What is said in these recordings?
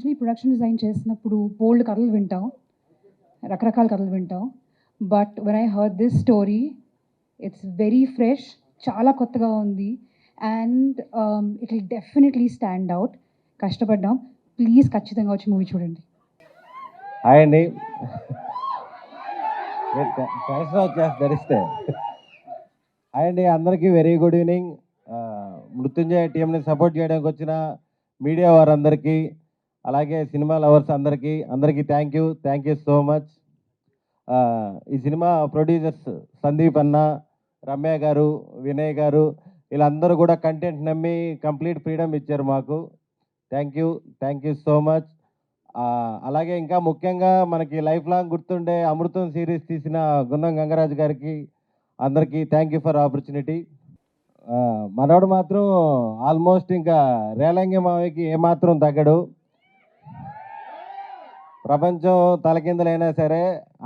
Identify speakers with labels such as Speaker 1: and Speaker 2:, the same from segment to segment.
Speaker 1: Usually production design చేసినప్పుడు బోల్డ్ కథలు వింటాం, రకరకాల కథలు వింటాం. But when I heard this story, it's very fresh, చాలా కొత్తగా ఉంది. And it will definitely stand out. కష్టపడ్డాం. ప్లీజ్ ఖచ్చితంగా వచ్చి మూవీ చూడండి.
Speaker 2: హాయ్ అండి. ధరిస్తే హాయ్ అండి, అందరికీ వెరీ గుడ్ ఈవినింగ్. మృత్యుంజయ టీంని సపోర్ట్ చేయడానికి వచ్చిన మీడియా వారందరికీ, అలాగే సినిమా లవర్స్ అందరికీ థ్యాంక్ యూ సో మచ్. ఈ సినిమా ప్రొడ్యూసర్స్ సందీప్ అన్న, రమ్య గారు, వినయ్ గారు, వీళ్ళందరూ కూడా కంటెంట్ నమ్మి కంప్లీట్ ఫ్రీడమ్ ఇచ్చారు మాకు. Thank you so much. అలాగే ఇంకా ముఖ్యంగా మనకి లైఫ్ లాంగ్ గుర్తుండే అమృతం సిరీస్ తీసిన గున్నం గంగరాజు గారికి అందరికీ థ్యాంక్ యూ ఫర్ ఆపర్చునిటీ. మనోడు మాత్రం ఆల్మోస్ట్ ఇంకా రేలంగి మావయ్యకి ఏమాత్రం తగ్గడు. ప్రపంచం తలకిందలైనా సరే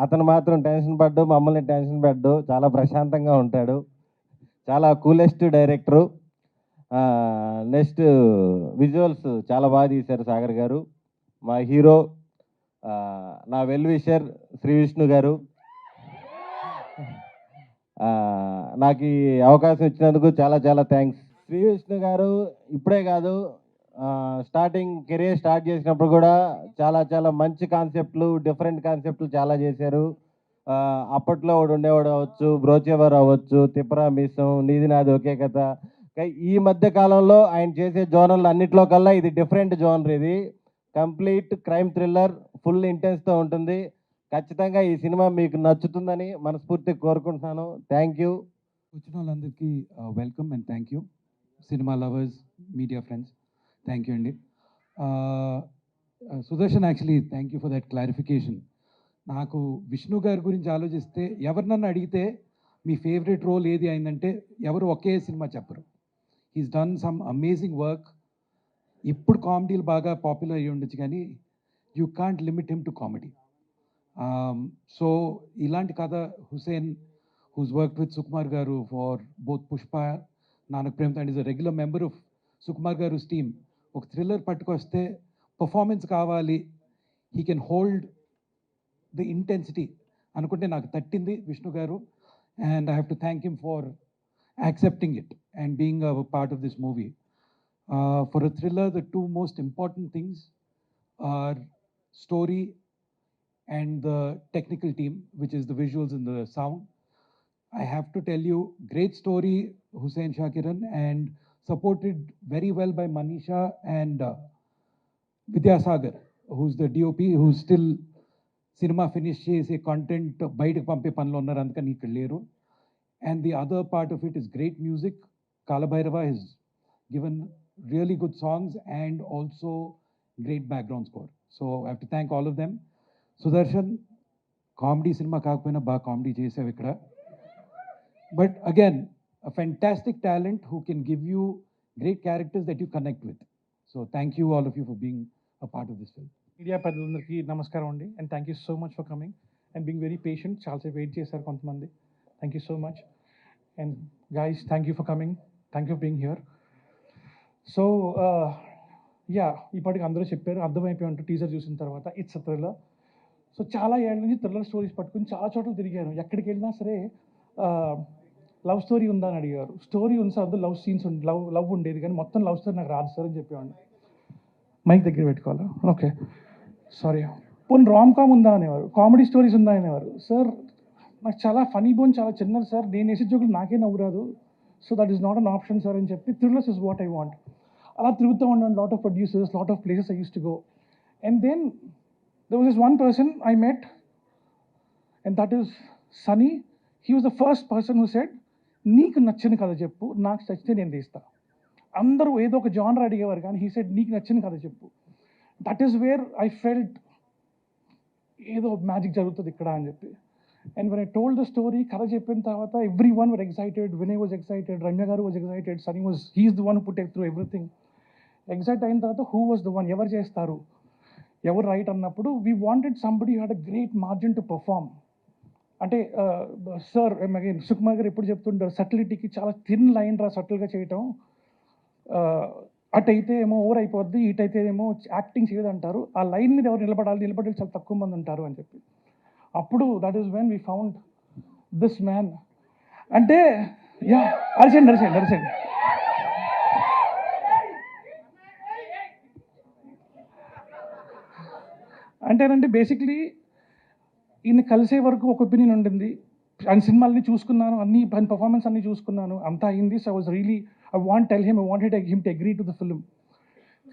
Speaker 2: అతను మాత్రం టెన్షన్ పడ్డు, మమ్మల్ని టెన్షన్ పడ్డు, చాలా ప్రశాంతంగా ఉంటాడు. చాలా కూలెస్ట్ డైరెక్టరు. నెక్స్ట్ విజువల్స్ చాలా బాగా తీశారు సాగర్ గారు. మా హీరో నా వెల్ విషర్ శ్రీ విష్ణు గారు. నాకు ఈ అవకాశం ఇచ్చినందుకు చాలా థ్యాంక్స్. శ్రీ విష్ణు గారు ఇప్పుడే కాదు, స్టార్టింగ్ కెరీర్ స్టార్ట్ చేసినప్పుడు కూడా చాలా మంచి కాన్సెప్ట్లు, డిఫరెంట్ కాన్సెప్ట్లు చాలా చేశారు. అప్పట్లో ఒకడు ఉండేవాడు అవ్వచ్చు, బ్రోచేవర్ అవ్వచ్చు, తిప్పరా మీసం, నీది నాది ఒకే కథ. ఈ మధ్య కాలంలో ఆయన చేసే జోనర్లు అన్నిట్లో కల్లా ఇది డిఫరెంట్ జోనర్. ఇది కంప్లీట్ క్రైమ్ థ్రిల్లర్, ఫుల్ ఇంటెన్స్తో ఉంటుంది. ఖచ్చితంగా ఈ సినిమా మీకు నచ్చుతుందని మనస్ఫూర్తిగా కోరుకుంటున్నాను. Thank you.
Speaker 3: వచ్చిన వాళ్ళందరికీ welcome and thank you. Cinema lovers, media friends, thank you అండి. Sudarshan, actually thank you for that clarification. నాకు విష్ణు గారి గురించి ఆలోచిస్తే ఎవరు నన్ను అడిగితే మీ ఫేవరెట్ రోల్ ఏది అయిందంటే ఎవరు ఒకే సినిమా చెప్పరు. He's done some amazing work. ఇప్పుడు కామెడీలు బాగా పాపులర్ అయ్యి ఉండొచ్చు, కానీ you can't limit him to comedy. So ఇలాంటి కథ Hussain, who's worked with Sukumar Garu for both Pushpa, Nanak Premtha, and is a regular member of Sukumar Garu's team. ఒక thriller పట్టుకొస్తే performance కావాలి, he can hold the intensity అనుకుంటే నాకు తట్టింది Vishnu garu. And I have to thank him for accepting it and being a part of this movie. For a thriller, the two most important things are story and the technical team, which is the visuals and the sound. I have to tell you, great story, Hussain Shakiran, and supported very well by Manisha and Vidyasagar, who's the DOP, who's still cinema finish chese content bite pampe panlo unnaru, andukani ikkada leru. And the other part of it is great music. Kalabhairava has given really good songs and also great background score. So I have to thank all of them. Sudarshan, comedy cinema కాకపోయినా బాగా comedy చేసావు ఇక్కడ. But again, a fantastic talent who can give you great characters that you connect with. So thank you all of you for being a part of this film.
Speaker 4: Media పెద్దలందరికీ నమస్కారం అండి. And thank you so much for coming and being very patient. చాలాసేపు wait చేశారు కొంతమంది. Thank you so much. And guys, thank you for coming. Thank you for being here. So ఇప్పటికి అందరూ చెప్పారు, అర్థమైపోయి ఉంటుంది టీజర్ చూసిన తర్వాత. It's a thriller. సో చాలా ఏళ్ళ నుంచి థ్రిల్లర్ స్టోరీస్ పట్టుకుని చాలా చోట్ల తిరిగాను. ఎక్కడికి వెళ్ళినా సరే లవ్ స్టోరీ ఉందా అని అడిగారు. స్టోరీ ఉంది సార్, లవ్ సీన్స్ లవ్ ఉండేది, కానీ మొత్తం లవ్ స్టోరీ నాకు రాదు సార్ అని చెప్పేవాడిని. మైక్ దగ్గర పెట్టుకోవాలా? Okay, sorry. పోనీ రామ్ కామ్ ఉందా అనేవారు, కామెడీ స్టోరీస్ ఉందా అనేవారు. సార్ నాకు చాలా ఫనీ బోన్ చాలా చిన్నది సార్, నేను వేసే జోకులు నాకే నవ్వు రాదు. So that is not an option sir అని చెప్పి thrillers is what I want. అలా తిరుగుతూ ఉన్నాను. Lot of producers, lot of places I use to go. And then there was this one person I met, and that is Sunny. He was the first person who said, నీకు నచ్చిన కథ చెప్పు, నాకు నచ్చితే నేను తీస్తా. అందరూ ఏదో ఒక జానర్ అడిగేవారు, కానీ he said నీకు నచ్చిన కథ చెప్పు. That is where I felt ఏదో మ్యాజిక్ జరుగుతుంది ఇక్కడ అని చెప్పి. And when I told the story, కథ చెప్పిన తర్వాత everyone were excited. Vinay was excited, Ramya garu was excited, Sunny was, he is the one who put it through everything. Excited అయిన తర్వాత who was the one, ఎవరు చేస్తారు, ఎవరు right అన్నప్పుడు we wanted somebody had a great margin to perform. అంటే sir again Sukumar గారు ఎప్పుడు చెప్తుంటారు, సటిలిటీకి చాలా థిన్ లైన్ రా సటిల్గా చేయటం. అటైతే ఏమో ఓవర్ అయిపోద్ది, ఇటైతే ఏమో యాక్టింగ్ చేయదు అంటారు. ఆ లైన్ మీద ఎవరు నిలబడి చాలా తక్కువ మంది ఉంటారు అని చెప్పి. అప్పుడు that is when we found this man. అంటే యా అరిచండి. అంటేనంటే బేసిక్లీ ఈయన కలిసే వరకు ఒక ఒపీనియన్ ఉండింది. ఆయన సినిమాలని చూసుకున్నాను, అన్ని ఆయన పర్ఫార్మెన్స్ అన్ని చూసుకున్నాను, అంతా అయింది. So I was really I wanted him to agree to the film.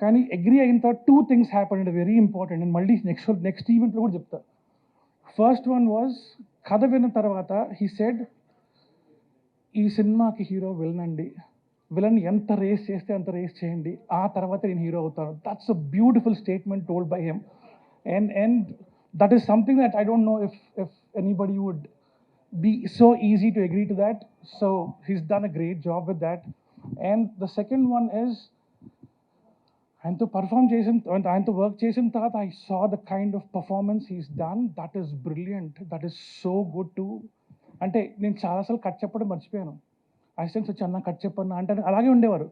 Speaker 4: కానీ అగ్రీ అయిన తర్వాత 2 things happen and very important. నేను మళ్ళీ నెక్స్ట్ ఈవెంట్లో కూడా చెప్తా. ఫస్ట్ వన్ వాజ్, కథ విన్న తర్వాత హీ సెడ్, ఈ సినిమాకి హీరో విలన్ అండి, విలన్ ఎంత రేస్ చేస్తే అంత రేస్ చేయండి, ఆ తర్వాత నేను హీరో అవుతాను. That's a beautiful statement told by him. And that is something that I don't know if anybody would be so easy to agree to that. So he's done a great job with that. And the second one is, ఆయనతో perform చేసిన, ఆయనతో work చేసిన తర్వాత I saw the kind of performance he's done. That is brilliant, that is so good to. అంటే నేను చాలాసార్లు cut చెప్పడం మర్చిపోయాను. అసిస్టెంట్స్ వచ్చి అన్న కట్ చెప్పన్నా అంటే అలాగే ఉండేవారు.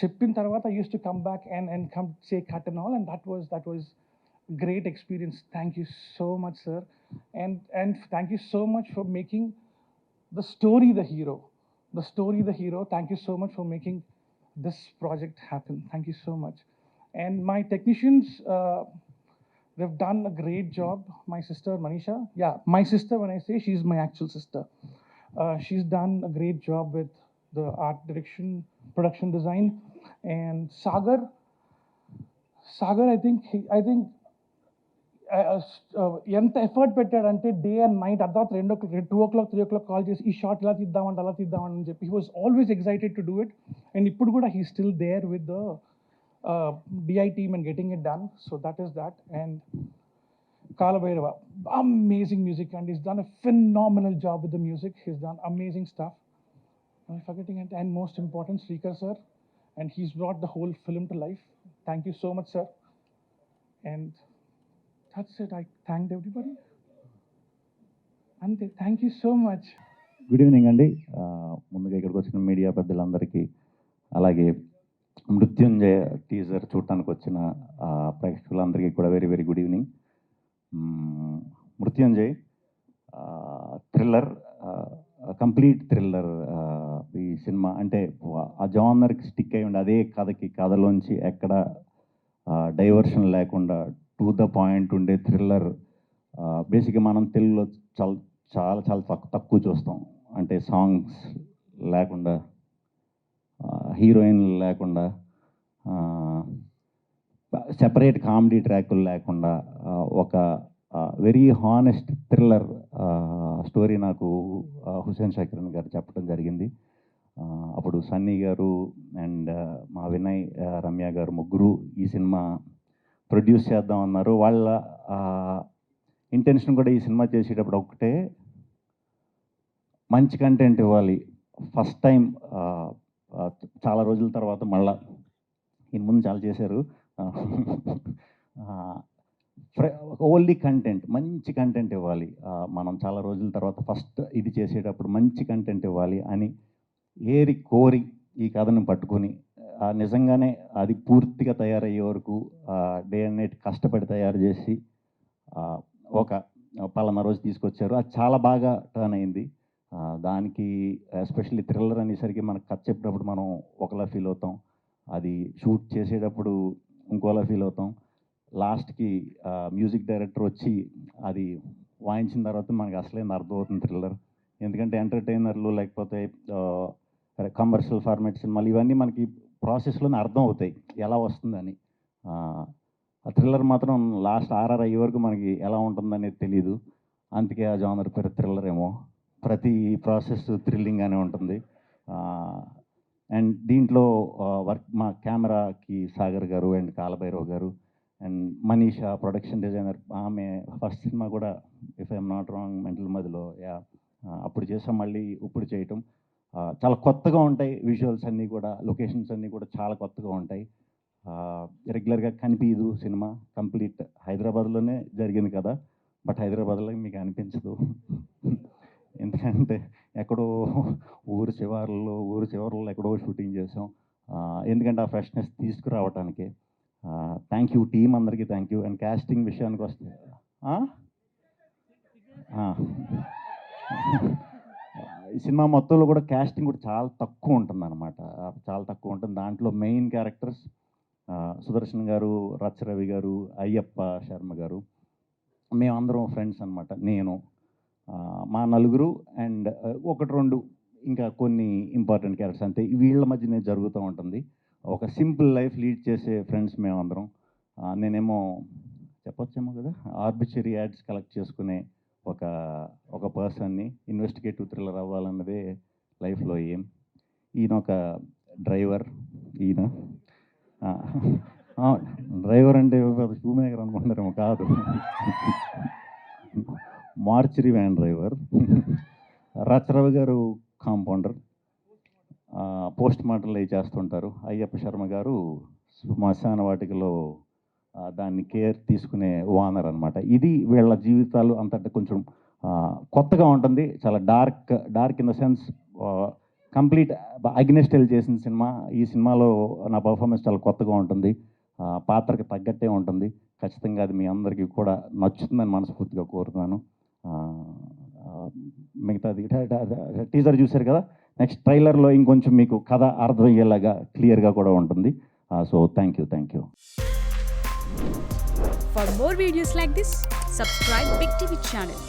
Speaker 4: చెప్పిన తర్వాత I use to come back and come say cut and all, and that was great experience. Thank you so much, sir. And thank you so much for making the story the hero. Thank you so much for making this project happen. Thank you so much. And my technicians, they've done a great job. My sister Manisha, yeah, my sister, when I say, she's my actual sister. She's done a great job with the art direction, production design. And Sagar, I think ఎంత effort పెట్టాడంటే day and night, అర్ధరాత్రి 2 o'clock 3 o'clock call చేసి ఈ short ఇలా తీద్దామంటే అలా తీద్దామని చెప్పి he was always excited to do it. అండ్ ఇప్పుడు కూడా he still there with the DI team and getting it done. So that is that. And Kaala Bhairava, amazing music, and he's done a phenomenal job with the music. He's done amazing stuff. I'm forgetting it. And most important, Srikar sir, and he's brought the whole film to life. Thank you so much, sir. And that's it. I thanked everybody. Ante, thank you so much.
Speaker 5: Good evening అండి. ముందుగా ఇక్కడికి వచ్చిన media పెద్దలందరికీ, అలాగే మృత్యుంజయ teaser చూడటానికి వచ్చిన ప్రేక్షకులందరికీ కూడా very very good evening. Mrutyunjay thriller, complete thriller. ఈ సినిమా అంటే ఆ జానర్కి స్టిక్ అయి ఉండి అదే కథలోంచి ఎక్కడ డైవర్షన్ లేకుండా టు ద పాయింట్ ఉండే థ్రిల్లర్. బేసిక్గా మనం తెలుగులో చాలా తక్కువ చూస్తాం. అంటే సాంగ్స్ లేకుండా, హీరోయిన్ లేకుండా, సెపరేట్ కామెడీ ట్రాకులు లేకుండా ఒక వెరీ హానెస్ట్ థ్రిల్లర్ స్టోరీ నాకు హుసేన్ షాకిరన్ గారు చెప్పడం జరిగింది. అప్పుడు సన్నీ గారు అండ్ మా వినయ్, రమ్య గారు ముగ్గురు ఈ సినిమా ప్రొడ్యూస్ చేద్దాం అన్నారు. వాళ్ళ ఇంటెన్షన్ కూడా ఈ సినిమా చేసేటప్పుడు ఒకటే, మంచి కంటెంట్ ఇవ్వాలి. ఫస్ట్ టైం చాలా రోజుల తర్వాత మళ్ళా, ఈయన ముందు చాలా చేశారు, ఓన్లీ కంటెంట్, మంచి కంటెంట్ ఇవ్వాలి. మనం చాలా రోజుల తర్వాత ఫస్ట్ ఇది చేసేటప్పుడు మంచి కంటెంట్ ఇవ్వాలి అని కోరి ఈ కథను పట్టుకొని నిజంగానే అది పూర్తిగా తయారయ్యే వరకు డే అండ్ నైట్ కష్టపడి తయారు చేసి ఒక పలానా రోజు తీసుకొచ్చారు. అది చాలా బాగా టర్న్ అయింది. దానికి ఎస్పెషల్లీ థ్రిల్లర్ అనేసరికి మనకు కథ చెప్పినప్పుడు మనం ఒకలా ఫీల్ అవుతాం, అది షూట్ చేసేటప్పుడు ఇంకోలా ఫీల్ అవుతాం. లాస్ట్కి మ్యూజిక్ డైరెక్టర్ వచ్చి అది వాయించిన తర్వాత మనకి అసలేం అర్థమవుతుంది థ్రిల్లర్. ఎందుకంటే ఎంటర్టైనర్లు లేకపోతే కమర్షియల్ ఫార్మాట్ సినిమాలు ఇవన్నీ మనకి ప్రాసెస్లోనే అర్థం అవుతాయి ఎలా వస్తుందని. ఆ థ్రిల్లర్ మాత్రం లాస్ట్ ఆర్ఆర్ అయ్యే వరకు మనకి ఎలా ఉంటుందనేది తెలీదు. అందుకే ఆ జానర్ పేరు థ్రిల్లర్ ఏమో. ప్రతి ప్రాసెస్ థ్రిల్లింగ్గానే ఉంటుంది. అండ్ దీంట్లో వర్క్ మా కెమెరాకి సాగర్ గారు అండ్ కాలభైరవ్ గారు అండ్ మనీషా ప్రొడక్షన్ డిజైనర్. ఆమె ఫస్ట్ సినిమా కూడా if I'm not wrong mental మదిలో అప్పుడు చేసాం, మళ్ళీ ఇప్పుడు చేయటం చాలా కొత్తగా ఉంటాయి. విజువల్స్ అన్నీ కూడా, లొకేషన్స్ అన్నీ కూడా చాలా కొత్తగా ఉంటాయి. రెగ్యులర్గా కనిపించదు సినిమా. కంప్లీట్ హైదరాబాద్లోనే జరిగింది కదా, బట్ హైదరాబాద్లో మీకు అనిపించదు. ఎందుకంటే ఎక్కడో ఊరు చివరల్లో ఎక్కడో షూటింగ్ చేసాం. ఎందుకంటే ఆ ఫ్రెష్నెస్ తీసుకురావడానికి. థ్యాంక్ యూ టీం అందరికీ థ్యాంక్ యూ. అండ్ కాస్టింగ్ విషయానికి వస్తే ఈ సినిమా మొత్తంలో కూడా కాస్టింగ్ కూడా చాలా తక్కువ ఉంటుందన్నమాట. చాలా తక్కువ ఉంటుంది. దాంట్లో మెయిన్ క్యారెక్టర్స్ సుదర్శన్ గారు, రవి గారు, అయ్యప్ప శర్మ గారు, మేమందరం ఫ్రెండ్స్ అనమాట. నేను, మా నలుగురు అండ్ ఒకటి రెండు ఇంకా కొన్ని ఇంపార్టెంట్ క్యారెక్టర్స్ అంతే. వీళ్ళ మధ్యనే జరుగుతూ ఉంటుంది. ఒక సింపుల్ లైఫ్ లీడ్ చేసే ఫ్రెండ్స్ మేమందరం. నేనేమో చెప్పొచ్చేమో కదా, ఆర్బిటరీ యాడ్స్ కలెక్ట్ చేసుకునే ఒక పర్సన్ని. ఇన్వెస్టిగేటివ్ థ్రిల్లర్ అవ్వాలన్నదే లైఫ్లో ఏం. ఈయన ఒక డ్రైవర్. ఈయన డ్రైవర్ అంటే షూ మేకర్ అనుకుంటారేమో, కాదు, మార్చరీ వ్యాన్ డ్రైవర్. రవి గారు కాంపౌండర్, పోస్ట్ మార్టంలు అవి చేస్తుంటారు. అయ్యప్ప శర్మ గారు శ్మశాన వాటికలో దాన్ని కేర్ తీసుకునే ఓనర్ అనమాట. ఇది వీళ్ళ జీవితాలు అంతటా కొంచెం కొత్తగా ఉంటుంది. చాలా dark in the sense complete అగ్నెస్టెల్ చేసిన సినిమా. ఈ సినిమాలో నా పర్ఫార్మెన్స్ చాలా కొత్తగా ఉంటుంది. పాత్రకి తగ్గట్టే ఉంటుంది. ఖచ్చితంగా అది మీ అందరికీ కూడా నచ్చుతుందని మనస్ఫూర్తిగా కోరుతున్నాను. మిగతాది టీజర్ చూశారు కదా, నెక్స్ట్ ట్రైలర్లో ఇంకొంచెం మీకు కథ అర్థమయ్యేలాగా క్లియర్గా కూడా ఉంటుంది. So thank you.
Speaker 6: For more videos like this, subscribe Big TV channel.